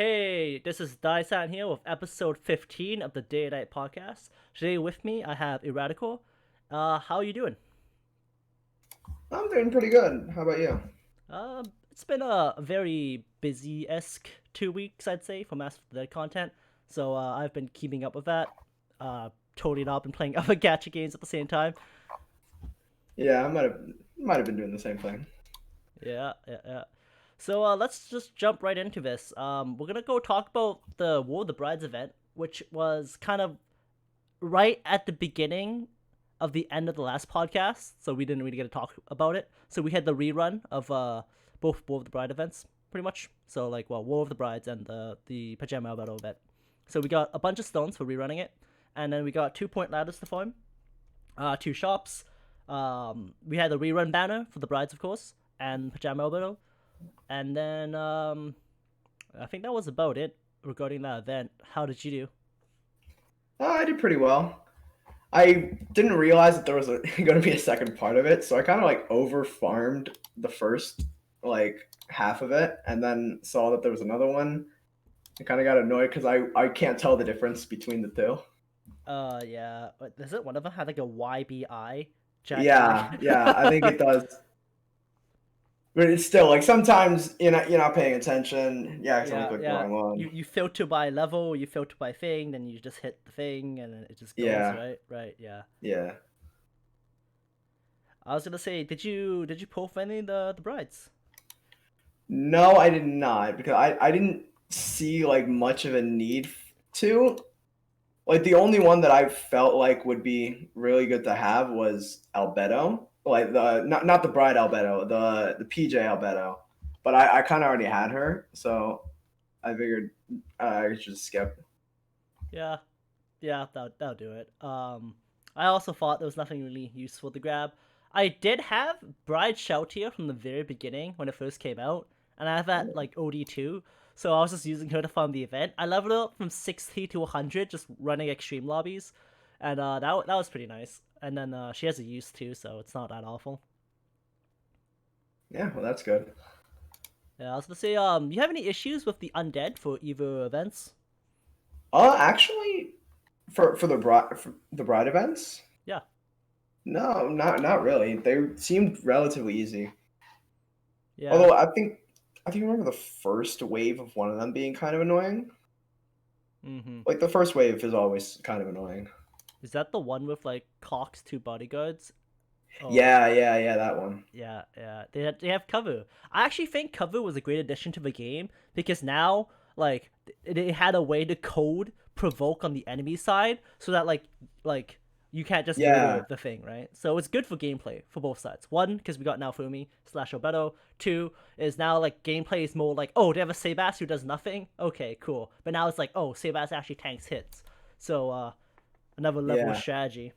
Hey, this is Daisan here with episode 15 of the Day and Night Podcast. Today with me, I have Irratikor. How are you doing? I'm doing pretty good. How about you? It's been a very busy-esque 2 weeks, I'd say, for Mass of the Dead content. So I've been keeping up with that. Totally not been playing other gacha games at the same time. Yeah, I might have been doing the same thing. Yeah. So let's just jump right into this. We're gonna go talk about the War of the Brides event, which was kind of right at the beginning of the end of the last podcast, so we didn't really get to talk about it. So we had the rerun of both War of the Bride events, pretty much. So War of the Brides and the Pajama Battle event. So we got a bunch of stones for rerunning it, and then we got 2 point ladders to farm, two shops. We had the rerun banner for the brides, of course, and Pajama Battle, and then I think that was about it regarding that event. How did you do? I did pretty well. I didn't realize that there was going to be a second part of it, so I kind of like over farmed the first like half of it, and then saw that there was another one. I kind of got annoyed because I can't tell the difference between the two. Yeah. Is it one of them had like a YBI gigantic? Yeah, I think it does. But it's still like sometimes you're not paying attention. You accidentally Yeah, click the yeah. wrong You one. you filter by level, you filter by thing, then you just hit the thing, and then it just goes Yeah, right, right. Yeah. yeah. I was gonna say, did you pull for any of the brides? No, I did not because I didn't see like much of a need to. Like the only one that I felt like would be really good to have was Albedo. Like the not the bride Albedo, the PJ Albedo. But I kind of already had her, so I figured I should skip. Yeah, yeah. That'll do it. I also thought there was nothing really useful to grab. I did have Bride Shout here from the very beginning when it first came out, and I have that like OD2. So I was just using her to fund the event. I leveled up from 60 to 100 just running extreme lobbies, and that was pretty nice. And then she has a use too, so it's not that awful. Yeah, well that's good. Yeah, I was gonna say, you have any issues with the undead for either events? Actually, for the bride events, Yeah, no, not really. They seemed relatively easy. yeah. Although I think I remember the first wave of one of them being kind of annoying. Mm-hmm. Like the first wave is always kind of annoying. Is that the one with like Cox two bodyguards? Oh, Yeah, that one. yeah. They have cover. I actually think cover was a great addition to the game because now like they had a way to code provoke on the enemy side so that like you can't just murder Yeah, the thing, right? So it's good for gameplay for both sides. One, because we got Naofumi slash Obeto. Two is now like gameplay is more like, oh, they have a Sabas who does nothing. Okay, cool. But now it's like, oh, Sabas actually tanks hits. So another level of yeah, strategy.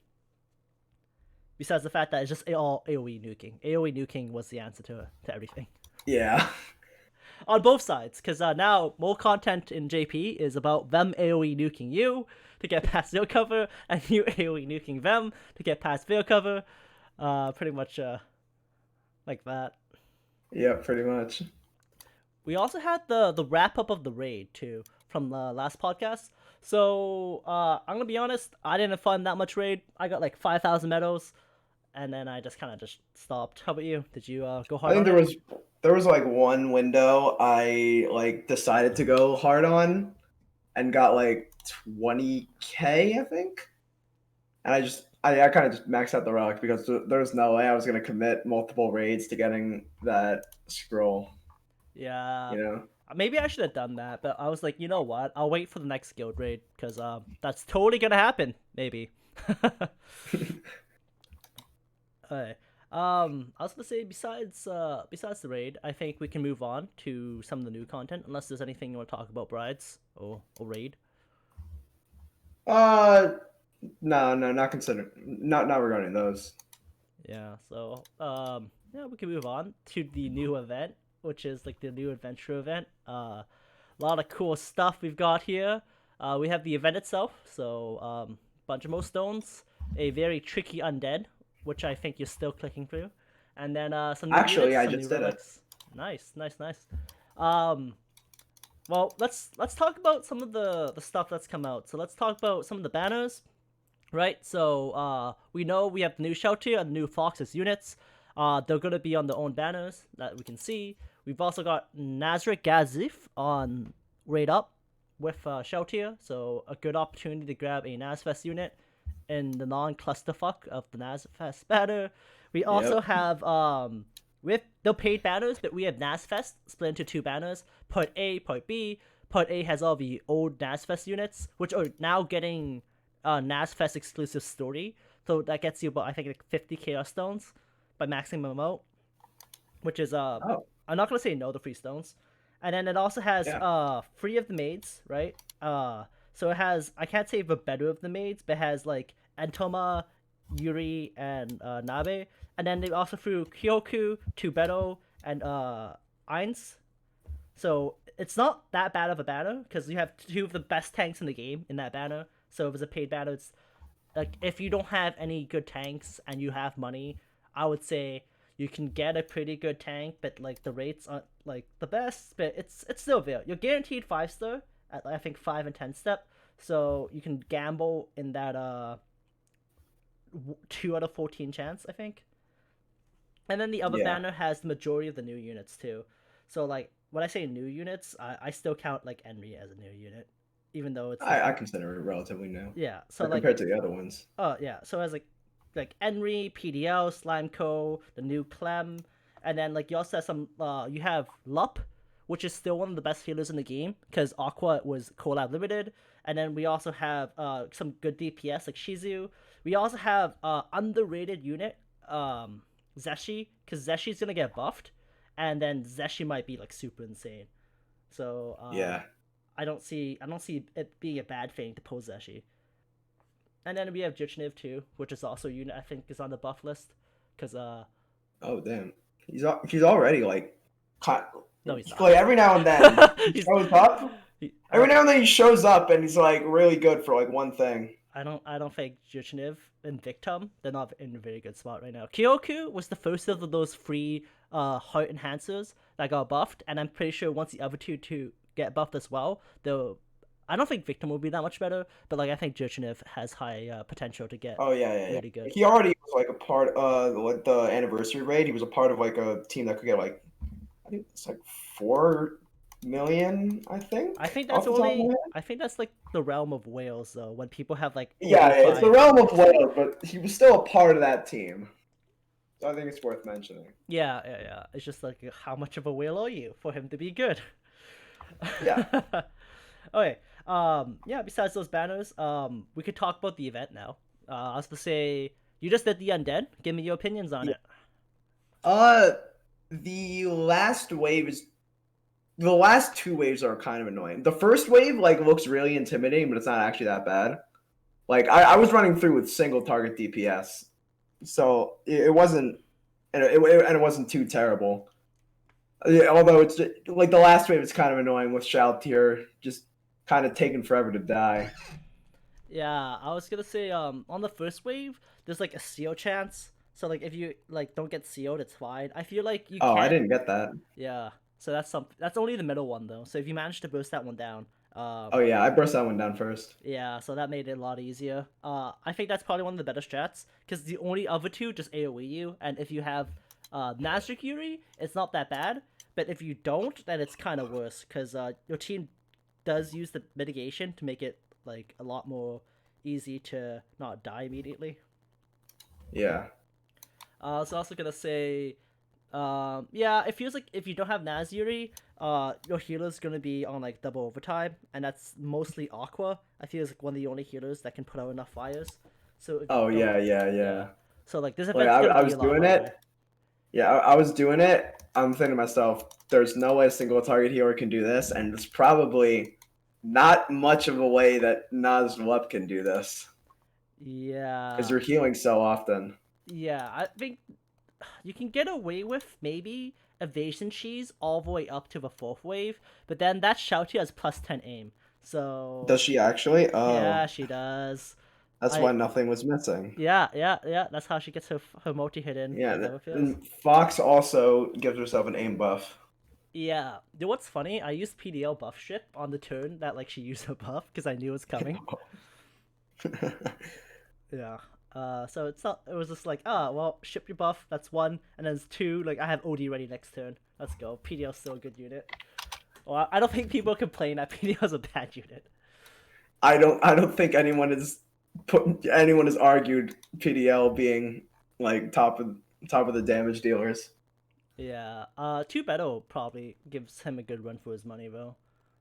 Besides the fact that it's just all AoE nuking. AoE nuking was the answer to everything. yeah, On both sides, because now more content in JP is about them AoE nuking you to get past their cover, and you AoE nuking them to get past their cover. Pretty much like that. yeah, pretty much. We also had the wrap up of the raid too from the last podcast. So I'm gonna be honest, I didn't find that much raid. I got like 5,000 medals, and then I just kind of just stopped. How about you? Did you go I hard think on there it? was there was like one window I like decided to go hard on and got like 20K, I think. And I kind of just maxed out the relic because there was no way I was gonna commit multiple raids to getting that scroll. Yeah, You know. maybe I should have done that, but I was like, you know what? I'll wait for the next guild raid because that's totally gonna happen. Maybe. Okay. I was gonna say besides the raid, I think we can move on to some of the new content. Unless there's anything you want to talk about, brides or raid. uh, no, not consider, not regarding those. Yeah. So yeah, we can move on to the new event, which is like the new adventure event. A lot of cool stuff we've got here. We have the event itself, so bunch of more stones, a very tricky undead, which I think you're still clicking through, and then some new Actually, units, I some new just did it. relics. Nice. Um, well, let's talk about some of the stuff that's come out. So let's talk about some of the banners, right? So we know we have the new Shelter and the new Foxes units. They're gonna be on their own banners that we can see. We've also got Nazareth Gazif on Raid Up with Shelter, so a good opportunity to grab a Nazfest unit in the non-clusterfuck of the Nazfest banner. We also Yep. have with the paid banners, but we have Nazfest split into two banners. Part A, Part B. Part A has all the old Nazfest units, which are now getting Nazfest exclusive story. So that gets you about I think like 50 chaos stones by maxing them out, which is Oh, I'm not gonna say no to free stones. And then it also has yeah. free of the maids, right? So it has I can't say the better of the maids, but it has like Antoma, Yuri, and Nabe. And then they also threw Kyoku, Tubeto, and Eins. So it's not that bad of a banner because you have two of the best tanks in the game in that banner. So if it's a paid banner, it's like if you don't have any good tanks and you have money, I would say you can get a pretty good tank, but like the rates aren't like the best, but it's still there. You're guaranteed 5 star at I think 5 and 10 step, so you can gamble in that 2 out of 14 chance I think. And then the other Yeah. banner has the majority of the new units too. So like when I say new units, I still count like Enry as a new unit, even though it's like I consider it relatively new, yeah. So but like compared to the other ones. oh yeah, so as like Enry, PDL, Slimeco, the new Clem, and then like you also have some you have Lup, which is still one of the best healers in the game because Aqua was collab limited, and then we also have some good DPS like Shizu. We also have underrated unit Zeshi because Zeshi's gonna get buffed, and then Zeshi might be like super insane. So Yeah. I don't see it being a bad thing to pull Zeshi. And then we have Jichniv too, which is also a unit I think is on the buff list. Cause Oh damn. He's already like, no he's not. like every now and then he he's shows up. I Every now and then he shows up and he's like really good for like one thing. I don't think Jichniv and Victum they're not in a very good spot right now. Kyoku was the first of those free heart enhancers that got buffed, and I'm pretty sure once the other two get buffed as well, they'll I don't think Victim will be that much better, but like I think Jichniv has high potential to get Oh yeah, yeah, yeah. really good. He already was like a part like the anniversary raid. He was a part of like a team that could get like I think it's like 4 million, I think, I think that's off the top of my only. head. I think that's like the realm of Wales though. When people have like Yeah, it's the 45. realm of Wales, but he was still a part of that team. So I think it's worth mentioning. Yeah, yeah, yeah. It's just like how much of a whale are you for him to be good? Yeah. Okay. Yeah. Besides those banners, we could talk about the event now. I was to say you just did the Undead. Give me your opinions on Yeah. it. Uh, the last wave is the last two waves are kind of annoying. The first wave like looks really intimidating, but it's not actually that bad. Like I was running through with single target DPS, so it wasn't and it wasn't too terrible. Yeah, although it's just, like the last wave is kind of annoying with Shaltier just kind of taking forever to die. Yeah, I was gonna say on the first wave, there's like a seal chance. So like if you like don't get sealed, it's fine. I feel like you Oh, I can't. didn't get that. Yeah. So that's that's only the middle one though. So if you manage to boost that one down, Oh yeah, I burst that one down first. yeah, so that made it a lot easier. I think that's probably one of the better strats because the only other two just AoE you, and if you have Nazir Yuri, it's not that bad. But if you don't, then it's kind of worse because your team does use the mitigation to make it like a lot more easy to not die immediately. Yeah. I was also gonna say, yeah, it feels like if you don't have Naziri, your healer's gonna be on like double overtime, and that's mostly Aqua. I feel like one of the only healers that can put out enough fires. So if you Oh don't, yeah, yeah, yeah. yeah. So like this Like event's gonna I be was a lot doing harder. it. Yeah, I was doing it. I'm thinking to myself, there's no way a single target healer can do this, and there's probably not much of a way that Nazlup can do this because Yeah, you're healing so often. yeah. I think you can get away with maybe evasion cheese all the way up to the fourth wave, but then that Shouty has plus 10 aim. So Does she actually? yeah, Oh, she does. that's I why nothing was missing. Yeah, yeah, yeah. That's how she gets her multi hit in Yeah, with Everfields. and Fox also gives herself an aim buff. Yeah. You know what's funny? I used PDL buff ship on the turn that like she used her buff because I knew it was coming. Yeah. So it's not. It was just like, well, ship your buff. That's one, and then it's two. Like I have OD ready next turn. Let's go. PDL's still a good unit. Well, I don't think people complain that PDL's a bad unit. I don't think anyone has argued PDL being like top of the damage dealers. Yeah. Two Beto probably gives him a good run for his money though,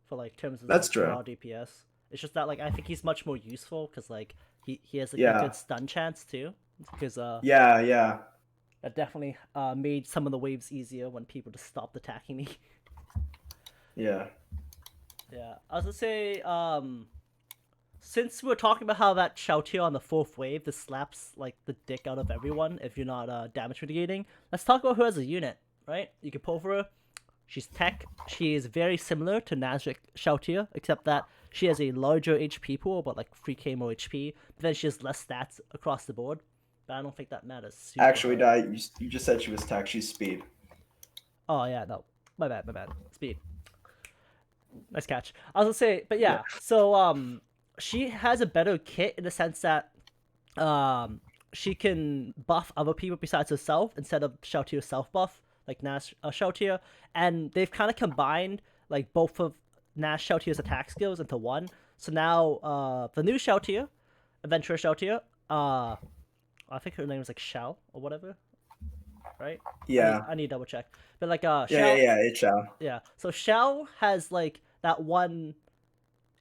for like terms of That's like true. raw DPS. It's just that like I think he's much more useful because like he has like a Yeah. good stun chance too. Because Yeah. that definitely made some of the waves easier when people just stopped attacking me. Yeah. Yeah, I was gonna say, since we were talking about how that Shoutier on the fourth wave just slaps like the dick out of everyone if you're not damage mitigating, let's talk about her as a unit, right? You can pull for her. She's tech. She is very similar to Nazric Shoutier, except that she has a larger HP pool, about like 3k more HP, but then she has less stats across the board. But I don't think that matters. Super Actually, hard. you just said she was tech. She's speed. Oh yeah, no, my bad. Speed. Nice catch. I was gonna say, but yeah. So she has a better kit in the sense that she can buff other people besides herself instead of Shoutier self buff like Nash Shoutier, and they've kind of combined like both of Nash Shoutier's attack skills into one. So now the new Shoutier, Adventurer Shoutier, I think her name is like Shell or whatever, right? Yeah. I need to double check. But like Yeah, Shell, it shall. yeah. So Shell has like that one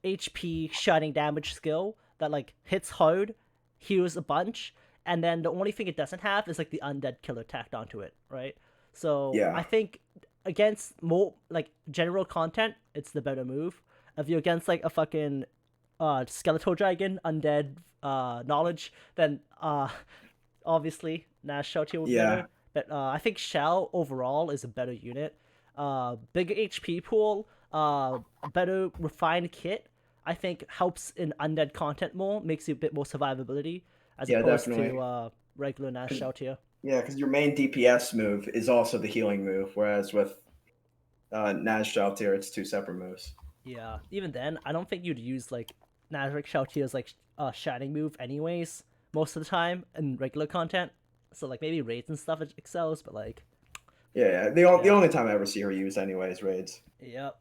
HP shining damage skill that like hits hard, heals a bunch, and then the only thing it doesn't have is like the undead killer tacked onto it, right? So Yeah. I think against more like general content, it's the better move. If you're against like a fucking skeletal dragon, undead knowledge, then obviously Nash Shoutier will be Yeah. better. But I think Shell overall is a better unit. Bigger HP pool, better refined kit. I think helps in undead content more, makes you a bit more survivability as opposed definitely. to regular Nash Shoutier. Yeah, because your main DPS move is also the healing move, whereas with Naz Sheltier, it's two separate moves. Yeah, even then, I don't think you'd use like Nazarick Shoutier's like shining move anyways most of the time in regular content. So like maybe raids and stuff it excels, but like Yeah. The only time I ever see her used anyway is raids. Yep.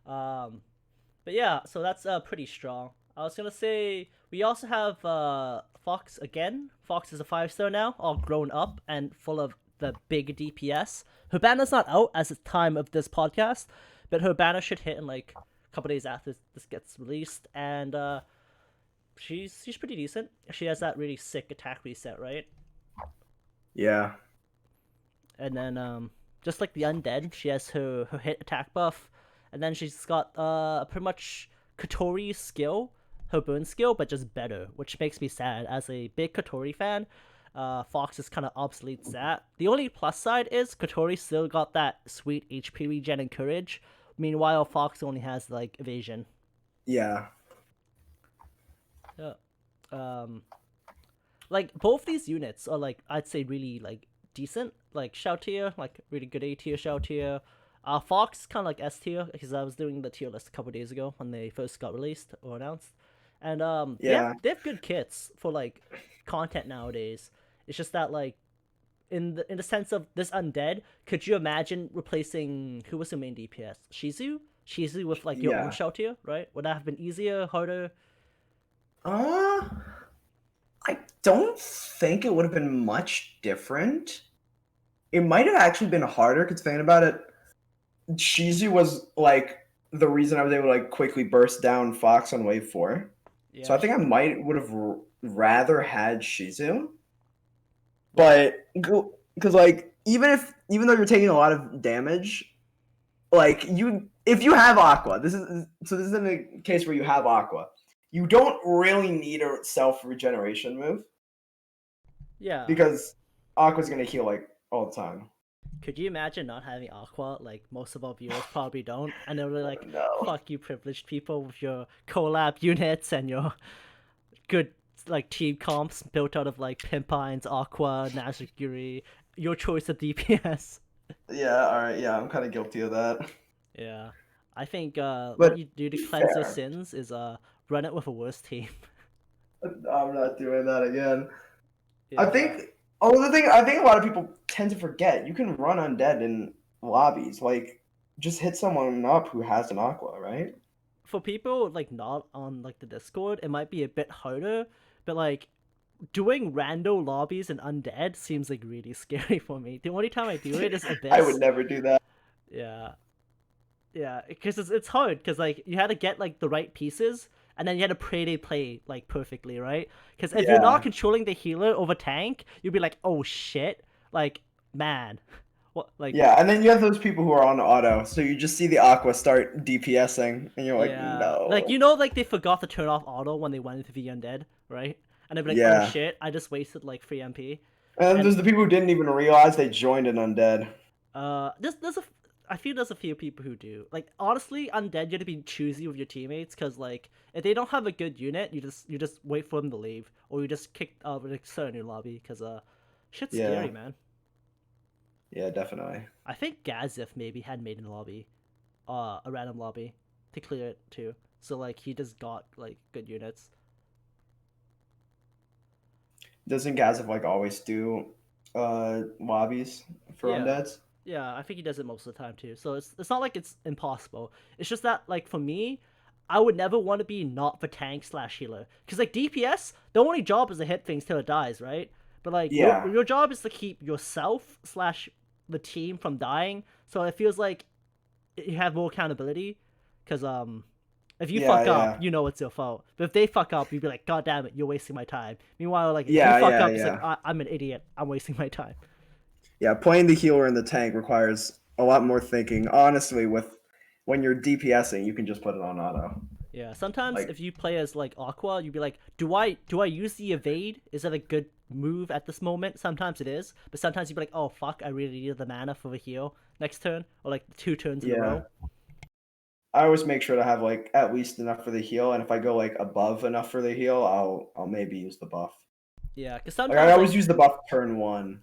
But yeah, so that's pretty strong. I was gonna say we also have Fox again. Fox is a 5-star now, all grown up and full of the big DPS. Her banner's not out as the time of this podcast, but her banner should hit in like a couple days after this gets released, and she's pretty decent. She has that really sick attack reset, right? Yeah. And then just like the undead, she has her hit attack buff, and then she's got pretty much Kotori's skill, her burn skill, but just better, which makes me sad. As a big Kotori fan, Fox is kind of obsoletes that. The only plus side is Kotori still got that sweet HP regen and courage. Meanwhile, Fox only has like evasion. Yeah. Yeah. Like both these units are like I'd say really like decent. Like Shout tier, like really good A tier Shout tier. Fox kind of like S tier because I was doing the tier list a couple days ago when they first got released or announced, and Yeah. they have good kits for like content nowadays. It's just that like in the sense of this undead, could you imagine replacing who was the main DPS? Shizu with like your own Yeah. Shout tier, right? Would that have been easier, harder? I don't think it would have been much different. It might have actually been harder because thinking about it, Shizu was like the reason I was able to like quickly burst down Fox on wave 4. Yeah. So I think I would have rather had Shizu. But because like even though you're taking a lot of damage, like if you have Aqua, this is in a case where you have Aqua, you don't really need a self regeneration move. Yeah. Because Aqua's gonna heal like all the time. Could you imagine not having Aqua? Like most of our viewers probably don't, and they're like, No. "Fuck you, privileged people, with your collab units and your good like team comps built out of like Pimpines, Aqua, Nazaguri, your choice of DPS." Yeah, all right. Yeah, I'm kind of guilty of that. Yeah. I think what But you do to cleanse your fair. sins is run it with a worse team. I'm not doing that again. I Yeah. think. Oh, the thing I think a lot of people tend to forget, you can run undead in lobbies. Like, just hit someone up who has an aqua, right? For people like not on like the Discord, it might be a bit harder, but like doing rando lobbies and undead seems like really scary for me. The only time I do it is I would Abyss. never do that. Yeah. Yeah, because it's hard because like you had to get like the right pieces and then you had to pray they play like perfectly, right? Because if you're not Yeah. controlling the healer over tank, you'd be like, oh shit, like man, what like Yeah, and then you have those people who are on auto, so you just see the aqua start DPSing, and you're like, yeah, like no. like they forgot to turn off auto when they went into the undead, right? And they'd be like, oh Yeah. shit, I just wasted like free MP. And then And there's the people who didn't even realize they joined an undead. there's a I feel there's a few people who do. Like honestly, undead you have to be choosy with your teammates because like if they don't have a good unit, you just wait for them to leave or you just kick like start a new lobby because shit's Yeah. scary, man. Yeah, definitely. I think Gazif maybe had made a lobby, a random lobby to clear it too. So like he just got like good units. Doesn't Gazif like always do lobbies for Yeah. undeads? Yeah, I think he does it most of the time too. So it's not like it's impossible. It's just that like for me, I would never want to be not the tank slash healer. Cause like DPS, the only job is to hit things till it dies, right? But like Yeah. your job is to keep yourself slash the team from dying. So it feels like you have more accountability. Cause if you Yeah, fuck up, yeah. you know it's your fault. But if they fuck up, you'd be like, God damn it, you're wasting my time. Meanwhile, like if you Yeah, fuck yeah, up, it's like yeah. I'm an idiot. I'm wasting my time. Yeah, playing the healer in the tank requires a lot more thinking. Honestly, with when you're DPSing, you can just put it on auto. Yeah, sometimes Like, if you play as like Aqua, you'd be like, do I use the evade? Is that a good move at this moment? Sometimes it is, but sometimes you'd be like, oh fuck, I really needed the mana for the heal next turn, or like 2 turns in a yeah. row. I always make sure to have like at least enough for the heal, and if I go like above enough for the heal, I'll maybe use the buff. Yeah, because Like I sometimes always like use the buff turn one,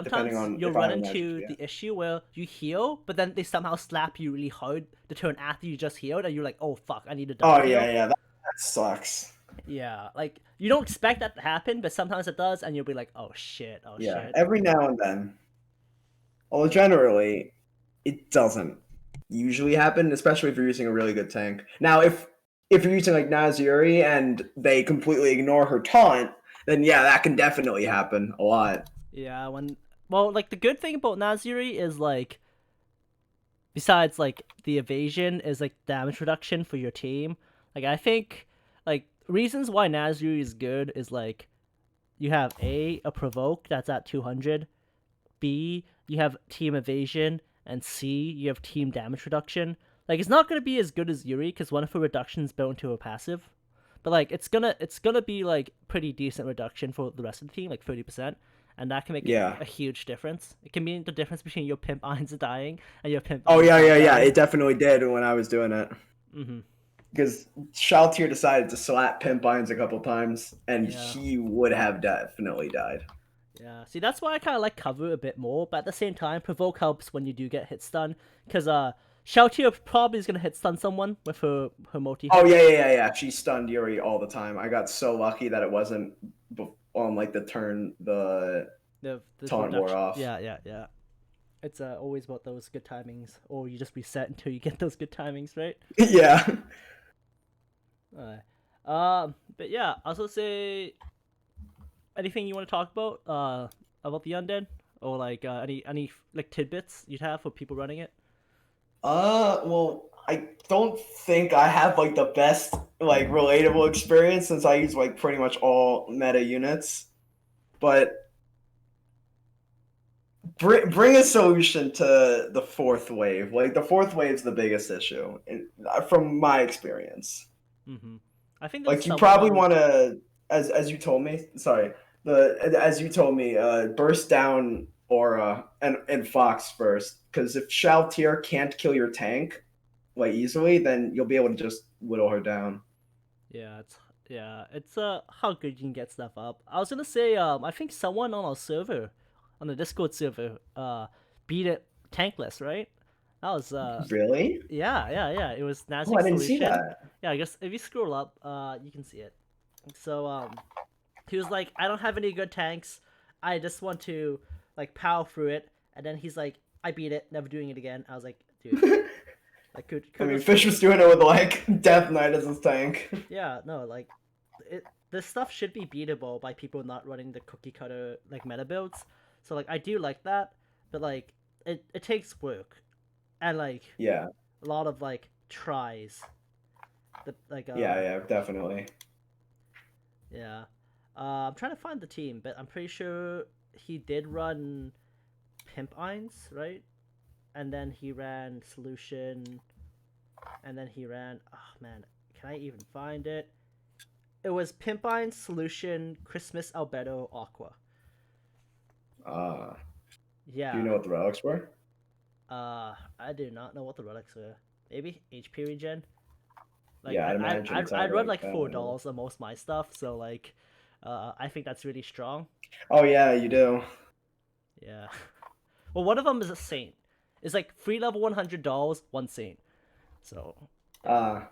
depending sometimes on you'll if I run have a magic into yeah. the issue where you heal, but then they somehow slap you really hard the turn after you just healed, and you're like, oh fuck, I need a double Oh heal. yeah, yeah, that sucks. Yeah, like you don't expect that to happen, but sometimes it does, and you'll be like, oh shit, oh Yeah, shit. every now and then. Although generally, it doesn't usually happen, especially if you're using a really good tank. Now, if you're using like Naziri and they completely ignore her taunt, then yeah, that can definitely happen a lot. Yeah, when well, like the good thing about Naziri is like besides like the evasion is like damage reduction for your team. Like I think like reasons why Naziri is good is like you have a provoke that's at 200, B you have team evasion, and C you have team damage reduction. Like it's not gonna be as good as Yuri because one of her reductions built into a passive, but like it's gonna be like pretty decent reduction for the rest of the team, like 30%, and that can make Yeah. a huge difference. It can mean the difference between your pimp irons dying and your pimp Oh irons yeah, not yeah, yeah. dying. It definitely did when I was doing it. Mm-hmm. Because Shaltier decided to slap Pimp Bynes a couple times, and Yeah, he would have definitely died. yeah. See, that's why I kind of like cover a bit more, but at the same time, provoke helps when you do get hit stun, because Shoutier probably is gonna hit stun someone with her multi Oh hit. yeah, yeah, yeah, yeah. She stunned Yuri all the time. I got so lucky that it wasn't on like the turn the The taunt wore reduction. off. Yeah, yeah, yeah. It's always about those good timings, or you just reset until you get those good timings, right? Yeah. Alright. But yeah, I also say anything you want to talk about the undead, or like any like tidbits you'd have for people running it. Well, I don't think I have like the best like relatable experience since I use like pretty much all meta units. But bring a solution to the fourth wave. Like the fourth wave is the biggest issue from my experience. Mm-hmm. I think there's Like you someone probably on. want to, as you told me. Sorry, the as you told me, burst down Aura and Fox first. Because if Shaltier can't kill your tank like easily, then you'll be able to just whittle her down. Yeah, it's how good you can get stuff up. I was gonna say I think someone on our server, on the Discord server, beat it tankless, right? That was Really? yeah. It was Oh, I Nasric's didn't see solution. that. Yeah, I guess if you scroll up, you can see it. So he was like, I don't have any good tanks. I just want to like power through it. And then he's like, I beat it, never doing it again. I was like, dude, like I mean, kudos to Fish you. was doing it with like Death Knight as his tank. Yeah, no, like this stuff should be beatable by people not running the cookie cutter like meta builds. So like I do like that, but like it takes work and like Yeah, a lot of like tries. The like yeah, definitely. yeah. I'm trying to find the team, but I'm pretty sure he did run Pimp Irons, right? And then he ran Solution, and then he ran. Oh man, can I even find it? It was Pimp Irons, Solution, Christmas, Albedo, Aqua. Uh, do you Yeah. know what the relics were? I do not know what the relics were. Maybe HP regen. Like Yeah, I'd imagine it's I'd either run like like that $4 on most of my stuff, so like, I think that's really strong. Oh yeah, you do. Yeah. Well, one of them is a saint. It's like free level $100, one saint. So yeah. Uh,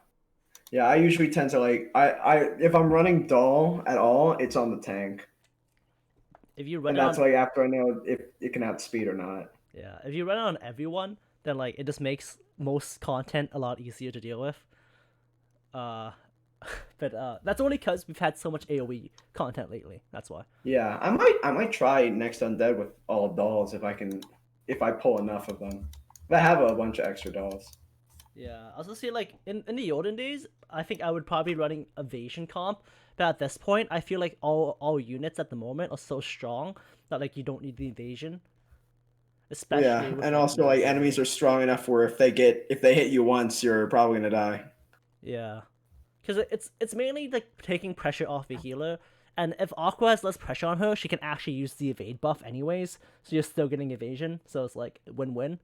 yeah, I usually tend to like if I'm running doll at all, it's on the tank, If you run and it that's on like after I know if it can outspeed or not. yeah, if you run it on everyone, then like it just makes most content a lot easier to deal with. Uh, but that's only because we've had so much AOE content lately. That's why. Yeah, I might try next Undead with all dolls if I pull enough of them. If I have a bunch of extra dolls. Yeah, I also see like in the olden days, I think I would probably be running evasion comp, but at this point, I feel like all units at the moment are so strong that like you don't need the evasion, Yeah, especially with and like also like enemies mastery. are strong enough where if they hit you once, you're probably gonna die. Yeah, because it's mainly like taking pressure off the healer, and if Aqua has less pressure on her, she can actually use the evade buff anyways, so you're still getting evasion, so it's like win-win.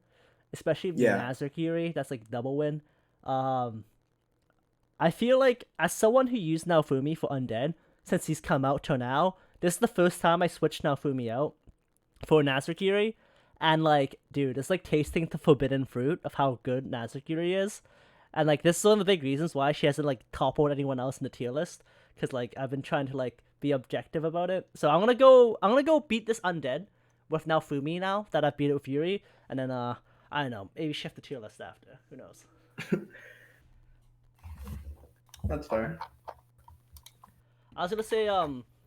Especially Yeah, Nazarkiri, that's like double win. Um, I feel like as someone who used Naofumi for Undead since he's come out till now, this is the first time I switched Naofumi out for Nazarkiri, and like, dude, it's like tasting the forbidden fruit of how good Nazarkiri is, and like this is one of the big reasons why she hasn't like toppled anyone else in the tier list, because like I've been trying to like be objective about it. So I'm gonna go beat this Undead with Naofumi now that I've beat it with Fury, and then I don't know, maybe shift the tier list after. Who knows? that's fair. I was gonna say,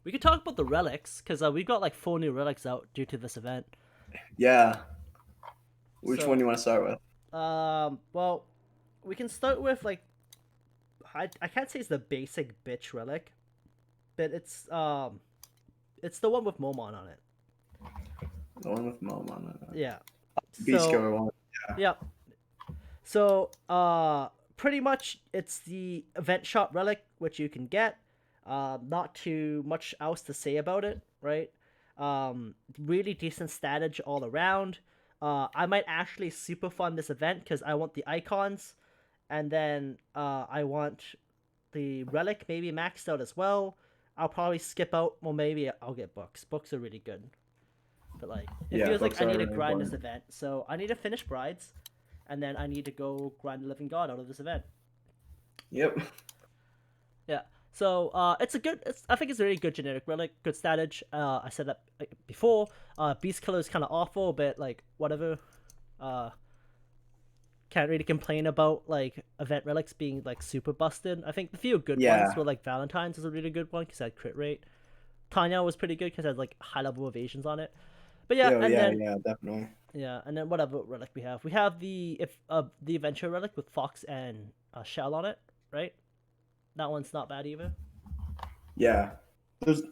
we could talk about the relics because we've got like 4 new relics out due to this event. Yeah. Which one do So, you want to start with? well, we can start with like, I can't say it's the basic bitch relic, but it's the one with Momon on it. The one with Mom on it. Yeah. Beast So, Killer one. yeah. So, pretty much it's the event shop relic which you can get. Not too much else to say about it, right? Really decent statage all around. I might actually super fund this event because I want the icons, and then I want the relic maybe maxed out as well. I'll probably skip out. Well, maybe I'll get books. Books are really good, but like it Yeah, feels like books I are need to really grind this important. event, so I need to finish Brides, and then I need to go grind the Living God out of this event. Yep. Yeah. So it's a good. I think it's a really good generic relic, good statage. I said that before. Beast Killer is kind of awful, but like whatever. Uh, can't really complain about like event relics being like super busted. I think the few good ones Yeah. were like Valentine's is a really good one because it had crit rate. Tanya was pretty good because it had like high level evasions on it. But yeah, Yeah, and yeah, then yeah, definitely. yeah, and then whatever relic we have. We have the adventure relic with Fox and Shell on it, right? That one's not bad either. Yeah. There's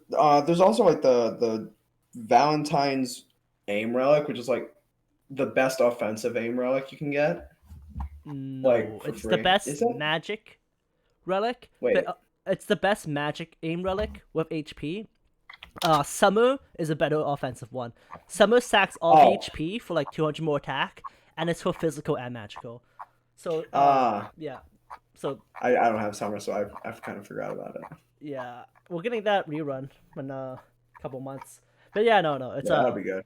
also like the Valentine's aim relic, which is like the best offensive aim relic you can get, No, like for it's the free. best Is it? magic relic, but Wait. it's the best magic aim relic with HP. Summer is a better offensive one. Summer sacks all the Oh. HP for like 200 more attack, and it's for physical and magical. So, Ah. yeah. So, I don't have summer, so I've kind of forgot about it. yeah, we're getting that rerun in a couple months. But yeah, no, it's Yeah, that'll be good.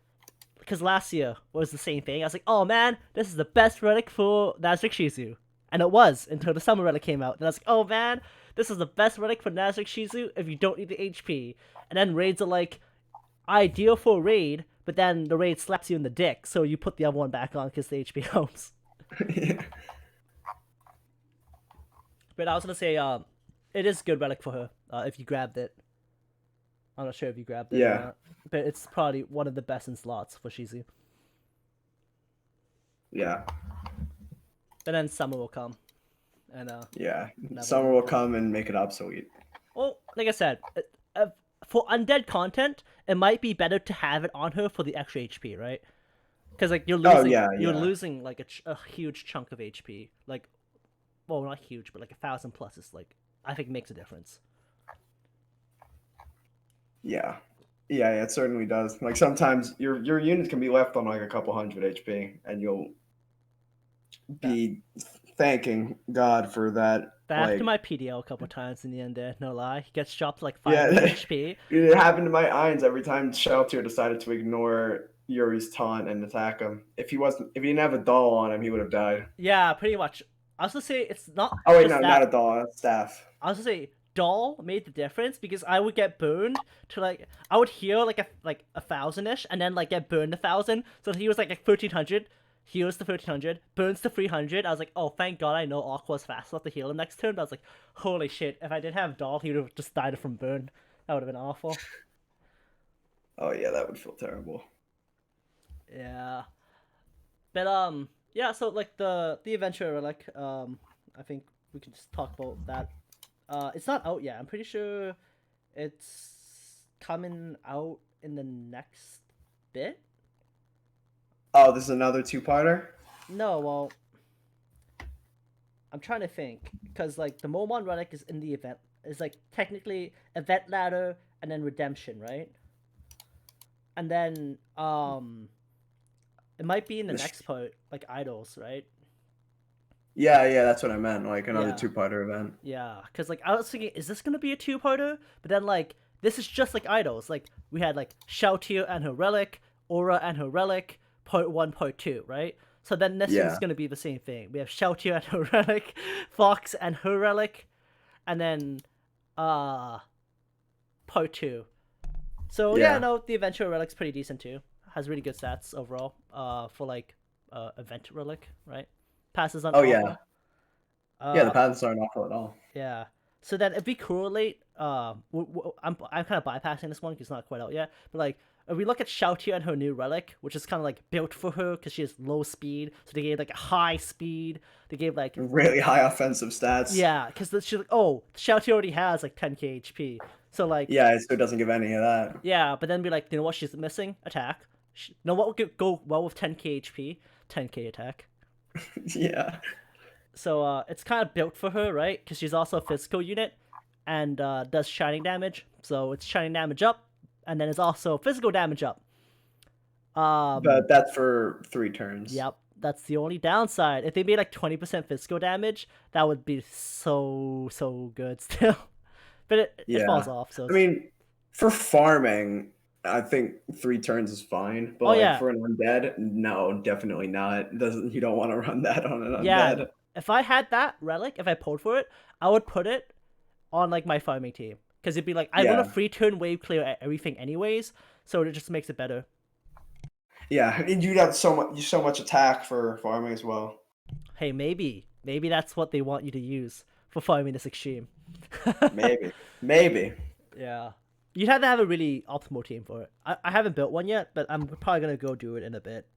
because last year was the same thing. I was like, oh man, this is the best relic for Nazarick Shizu. And it was until the summer relic came out. And I was like, oh man, this is the best relic for Nazarick Shizu if you don't need the HP. And then raids are like, ideal for a raid, but then the raid slaps you in the dick, so you put the other one back on because the HP helps. Yeah. But I was gonna say, it is good relic for her if you grabbed it. I'm not sure if you grabbed it. Yeah. Or not, but it's probably one of the best in slots for Shizu. Yeah. But then summer will come, and Yeah. Summer will come and make it obsolete. well, like I said, for undead content, it might be better to have it on her for the extra HP, right? Because like you're losing like a huge chunk of HP. Like, well, not huge, but like 1,000 plus is like I think makes a difference. Yeah. Yeah, it certainly does. Like sometimes your units can be left on like a couple hundred HP, and you'll be thanking God for that. Back like, to my PDL a couple times in the end there, no lie. He gets dropped like 5 HP. It happened to my Eins every time Sheltier decided to ignore Yuri's taunt and attack him. If he didn't have a doll on him, he would have died. Yeah, pretty much. I was gonna say it's not. Oh wait, no, not a doll, a staff. I was gonna say doll made the difference because I would get burned to like I would heal like a 1,000-ish and then like get burned 1,000. So he was like 1,300. Heals to 1,300, burns to 300. I was like, oh, thank God I know Aqua's fast enough to heal him next turn. But I was like, holy shit, if I didn't have Doll, he would have just died from burn. That would have been awful. Oh yeah, that would feel terrible. Yeah. But yeah, so like the Adventure Relic, I think we can just talk about that. It's not out yet. I'm pretty sure it's coming out in the next bit. Oh, this is another two-parter? No, well, I'm trying to think because like the Momon relic is in the event is like technically event ladder and then redemption, right? And then it might be in the next part like idols, right? Yeah, that's what I meant. Like another two-parter event. Yeah, because like I was thinking, is this gonna be a two-parter? But then like this is just like idols. Like we had like Shoutier and her relic, Aura and her relic. Part 1, Part 2, right? So then this is going to be the same thing. We have Shoutier and her relic, Fox and her relic, and then Part 2. So yeah, no, the Adventure Relic's pretty decent too. Has really good stats overall for like event relic, right? Passes on. Oh yeah. The passes aren't awful at all. Yeah. So then if we correlate, I'm kind of bypassing this one because it's not quite out yet, but like if we look at Shoutier and her new relic, which is kind of like built for her because she has low speed, so they gave like a high speed. They gave like really high offensive stats. Yeah, because she's like, oh, Shoutier already has like 10k HP, so like so it doesn't give any of that. Yeah, but then be like, you know what? She's missing attack. You know what would go well with 10k HP? 10k attack. Yeah. So it's kind of built for her, right? Because she's also a physical unit and does shining damage. So it's shining damage up, and then it's also physical damage up. But that's for 3 turns. Yep, that's the only downside. If they made like 20% physical damage, that would be so good still. But it falls off. So I mean, for farming, I think 3 turns is fine. But for an undead, no, definitely not. You don't want to run that on an undead. Yeah. If I had that relic, if I pulled for it, I would put it on like my farming team because it'd be like I want a 3-turn wave clear everything anyways, so it just makes it better. Yeah, and you'd have so much attack for farming as well. Hey, maybe that's what they want you to use for farming this extreme. maybe. Yeah, you'd have to have a really optimal team for it. I haven't built one yet, but I'm probably gonna go do it in a bit.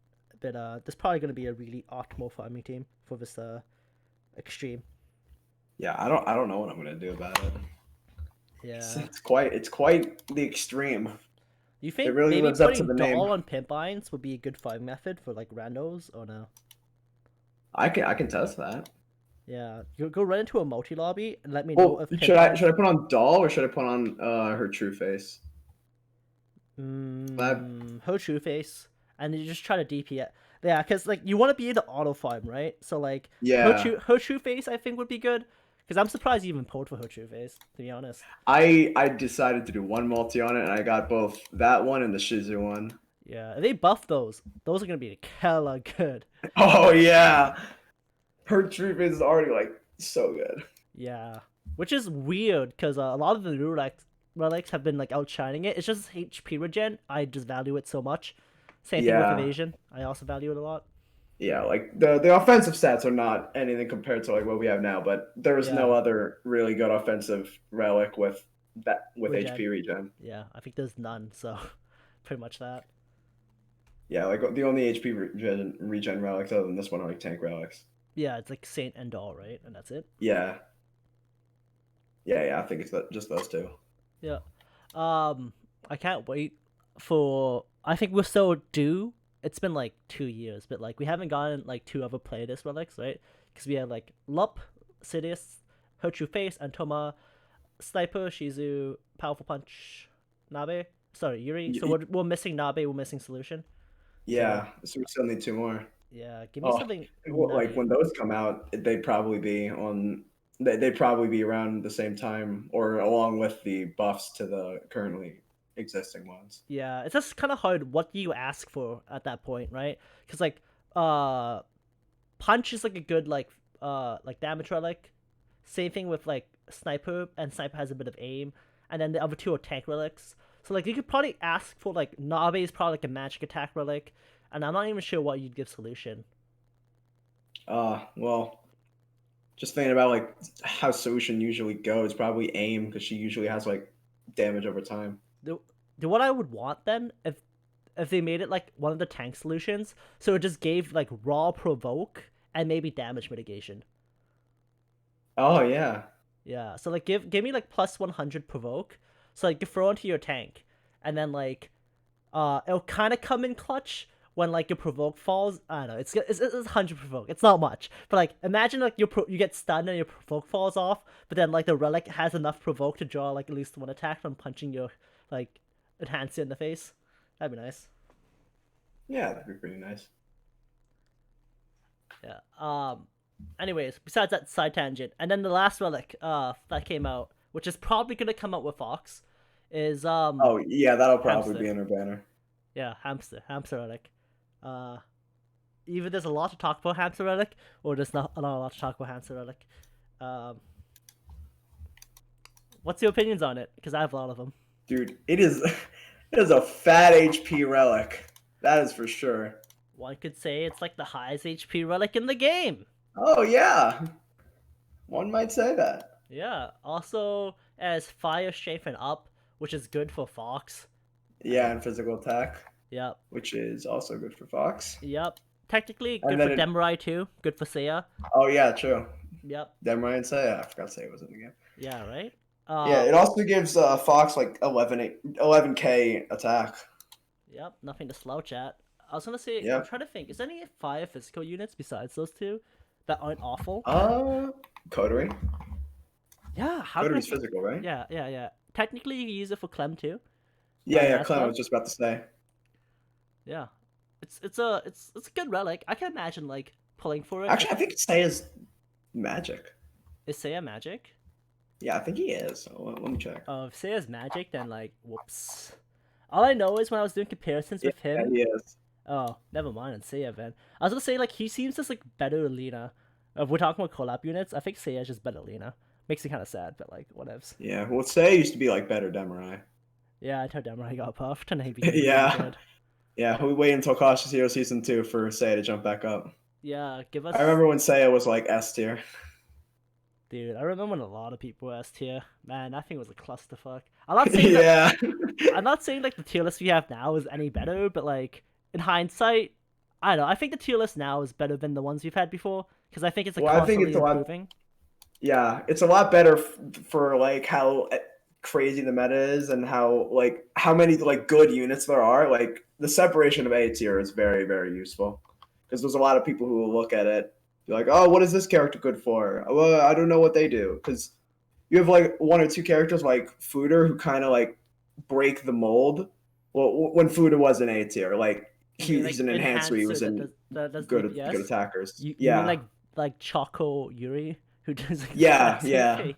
But there's probably gonna be a really optimal farming team for this extreme. Yeah, I don't know what I'm gonna do about it. Yeah, it's quite the extreme. You think it really maybe lives up to putting the name. doll on pimp lines would be a good farming method for like randos or no? I can test that. Yeah, go run into a multi lobby and let me know if should I put on doll or should I put on her true face? Her true face, and you just try to DP it. Yeah, because like you want to be able to auto farm, right? So like her true face I think would be good. Because I'm surprised you even pulled for her true face, to be honest. I decided to do one multi on it, and I got both that one and the Shizu one. Yeah, if they buff those are gonna be hella good. Oh yeah, her treatment is already like so good. Yeah, which is weird because a lot of the new relics have been like outshining it. It's just HP regen. I just value it so much. Same thing with Yeah, evasion. I also value it a lot. yeah, like the offensive stats are not anything compared to like what we have now, but there is Yeah, no other really good offensive relic with regen. HP regen. Yeah, I think there's none. So, pretty much that. Yeah, like the only HP regen relics other than this one are like tank relics. Yeah, it's like Saint and all, right? And that's it. Yeah, yeah. I think it's just those two. Yeah. I can't wait for. I think we're so due. It's been like 2 years, but like we haven't gotten like two other playlist relics, right? Because we had like Lup, Sidious, Hurt Your Face, Antoma, Sniper, Shizu, Powerful Punch, Nabe. Sorry, Yuri. So we're missing Nabe. We're missing Solution. So Yeah, so we still need two more. yeah, give me Oh, something like nice. when those come out, they'd probably be on. They'd probably be around the same time or along with the buffs to the currently existing ones. Yeah, it's just kind of hard. What do you ask for at that point, right? Because like, punch is like a good like damage relic. Same thing with like sniper, and sniper has a bit of aim, and then the other two are tank relics. So like you could probably ask for like Nabe is probably like a magic attack relic, and I'm not even sure what you'd give solution. Well, just thinking about like how solution usually goes, probably aim because she usually has like damage over time. The what I would want then if they made it like one of the tank solutions, so it just gave like raw provoke and maybe damage mitigation. Oh yeah, Yeah, so like give me like plus 100 provoke, so like you throw into your tank, and then like it'll kind of come in clutch when like your provoke falls. I don't know, it's 100 provoke. It's not much, but like imagine like you get stunned and your provoke falls off, but then like the relic has enough provoke to draw like at least one attack from punching your like enhancer in the face. That'd be nice. yeah, that'd be pretty nice. Yeah. Anyways, besides that side tangent, and then the last relic that came out, which is probably gonna come out with Fox, is Oh yeah, that'll probably hamster. be in her banner. Yeah, hamster relic. Uh, Either there's a lot to talk about hamster relic, or there's not a lot to talk about hamster relic. Um, what's your opinions on it? Because I have a lot of them. Dude, it is it is a fat HP relic. That is for sure. One could say it's like the highest HP relic in the game. Oh yeah, one might say that. Yeah. Also, as fire, strength, and up, which is good for Fox. Yeah, and physical attack, Yep. which is also good for Fox. Yep. Technically, And good for then Demurai too. Good for Seiya. oh yeah, true. Yep. Then Ryan say I forgot to say it was in the game. Yeah. Right. Yeah, it also gives Fox like 11k attack. Yep. Nothing to slouch at. I was gonna say, I'm Yep. trying to think. Is there any fire physical units besides those two that aren't awful? Coterie. Yeah. How could I Coterie's physical, right? Yeah. Yeah. Yeah. Technically, you can use it for Clem too. Yeah, yeah. Mass Clem, I Clem. was just about to say. Yeah. It's a good relic. I can imagine like pulling for it. Actually, I think Seiya's magic. Is Seiya magic? Yeah, I think he is. Let me check. If Seiya's magic, then like whoops. All I know is when I was doing comparisons Yeah, with him. he is. Oh, never mind. And Seiya, then. I was gonna say like he seems just like better Lena. If we're talking about collab units, I think Seiya's just better Lena. Makes me kind of sad, but like whatevs. Yeah, well, Seiya used to be like better Demurai. Yeah, I told Demurai got puffed and he became really Yeah. good. Yeah, we wait until Cautious Hero Season 2 for Seiya to jump back up. Yeah, give us. I remember when Seiya was like S tier. Dude, I remember when a lot of people were S tier. Man, that thing was a clusterfuck. I'm not saying that. Yeah. I'm not saying like the tier list we have now is any better, but like in hindsight, I don't know. I think the tier list now is better than the ones we've had before because I think it's like Well, I think constantly it's a lot. improving. Yeah, it's a lot better for like how crazy the meta is and how many like good units there are. Like the separation of A tier is very very useful because there's a lot of people who will look at it, be like, oh, what is this character good for? Well, I don't know what they do because you have like one or two characters like Fuder who kind of like break the mold. Well, when Fuder was an A tier, like You mean, he's like an enhancer. He was that in does good DPS? attackers. You mean Yeah, like Choco Yuri who does like yeah, DPS and yeah. fake?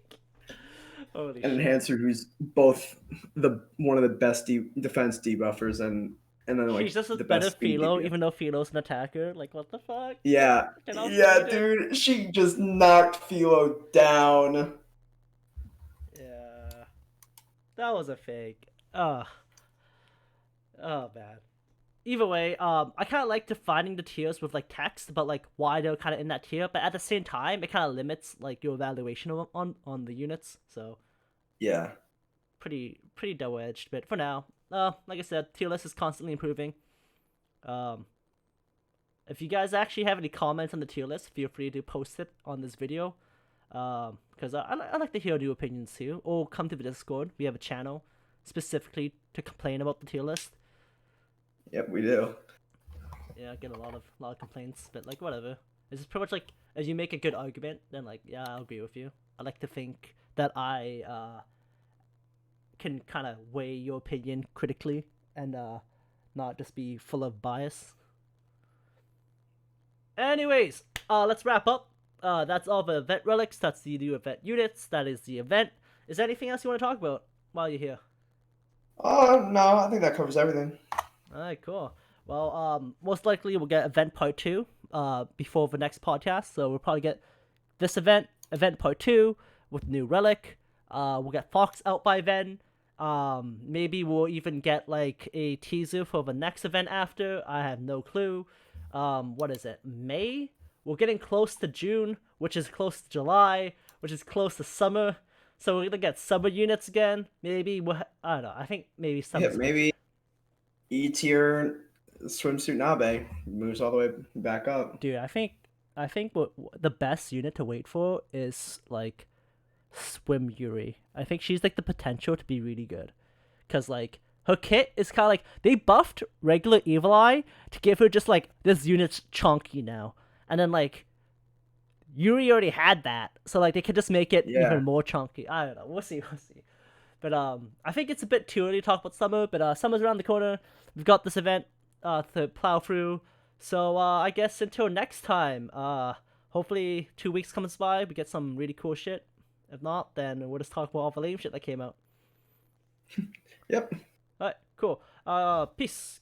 Holy An shit! enhancer who's both one of the best defense debuffers and and then like She's just as the better best speed Philo, DPS. even though Philo's an attacker. Like, what the fuck? Yeah, Can I yeah, speed it? dude, she just knocked Philo down. Yeah, that was a fake. Oh man. Either way, I kind of like defining the tiers with like text about like why they're kind of in that tier, but at the same time, it kind of limits like your evaluation on the units. So Yeah, pretty double edged. But for now, like I said, tier list is constantly improving. Um, if you guys actually have any comments on the tier list, feel free to post it on this video. Because I like to hear new opinions too, or come to the Discord. We have a channel specifically to complain about the tier list. yep, we do. Yeah, I get a lot of complaints, but like whatever. It's just pretty much like as you make a good argument, then like yeah, I'll agree with you. I like to think that I can kind of weigh your opinion critically and not just be full of bias. Anyways, let's wrap up. That's all the event relics. That's the new event units. That is the event. Is there anything else you want to talk about while you're here? Oh no, I think that covers everything. All right, cool. Well, most likely we'll get event part 2 before the next podcast. So we'll probably get this event part 2 with new relic. We'll get Fox out by then. Maybe we'll even get like a teaser for the next event after. I have no clue. What is it? May? We're getting close to June, which is close to July, which is close to summer. So we're gonna get summer units again. Maybe I don't know. I think maybe summer. Yeah, maybe E tier swimsuit Nabe moves all the way back up. Dude, I think what the best unit to wait for is like Swim Yuri. I think she's like the potential to be really good, cause like her kit is kind of like they buffed regular Evil Eye to give her just like this unit's chunky now, and then like Yuri already had that, so like they could just make it Yeah. even more chunky. I don't know. We'll see. But I think it's a bit too early to talk about summer. But summer's around the corner. We've got this event to plow through. So I guess until next time, hopefully 2 weeks comes by, we get some really cool shit. If not, then we'll just talk about all the lame shit that came out. Yep. Alright, cool. Peace.